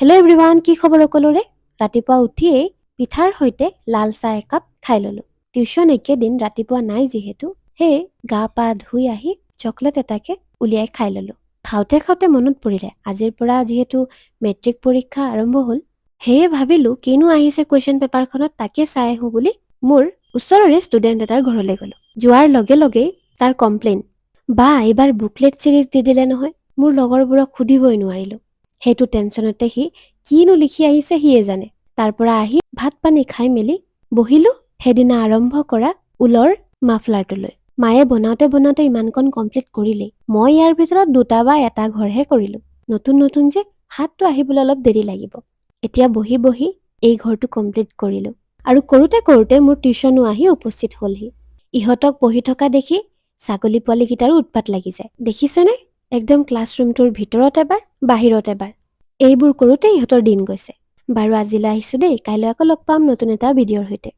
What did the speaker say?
Hello' everyone, কি খবৰ সকলোৰে? ৰাতিপুৱা উঠিয়েই পিঠাৰ সৈতে লাল চাহ একাপ খাই ললো। টিউচন একেদিন ৰাতিপুৱা নাই যিহেতু, সেয়ে গা পা ধুই আহি চকলেট এটাকে উলিয়াই খাই ললো। খাওঁতে খাওঁতে মনত পৰিলে আজিৰ পৰা যিহেতু মেট্ৰিক পৰীক্ষা আৰম্ভ হ'ল, সেয়ে ভাবিলো কিনো আহিছে কুৱেশ্যন পেপাৰখনত তাকে চাই আহোঁ বুলি মোৰ ওচৰৰে ষ্টুডেণ্ট এটাৰ ঘৰলৈ গ'লো। যোৱাৰ লগে লগেই তাৰ কমপ্লেইন, বা এইবাৰ বুকলেট চিৰিজ দি দিলে নহয়। মোৰ লগৰবোৰক সুধিবই নোৱাৰিলো। সেইটো টেনচনতে সি কিনো লিখি আহিছে সিয়ে জানে। তাৰ পৰা আহি ভাত পানী খাই মেলি বহিলো সেইদিনা আৰম্ভ কৰা ঊলৰ মাফলাৰটোলৈ। মায়ে বনাওঁতে বনাওঁতে ইমানকণ কমপ্লিট কৰিলেই। মই ইয়াৰ ভিতৰত 2টা বা 1টা ঘৰহে কৰিলো। নতুন যে হাতটো আহিবলৈ অলপ দেৰি লাগিব। এতিয়া বহি বহি এই ঘৰটো কমপ্লিট কৰিলো। আৰু কৰোঁতে মোৰ টিউচনো আহি উপস্থিত হ'লহি। ইহঁতক পঢ়ি থকা দেখি ছাগলী পোৱালীকেইটাৰো উৎপাত লাগি যায়। দেখিছেনে? একদম ক্লাছৰুমটোৰ ভিতৰত এবাৰ, বাহিৰত এবাৰ। এইবোৰ কৰোঁতে ইহঁতৰ দিন গৈছে। বাৰু আজিলৈ আহিছোঁ দেই, কাইলৈ আকৌ লগ পাম নতুন এটা ভিডিঅ'ৰ সৈতে।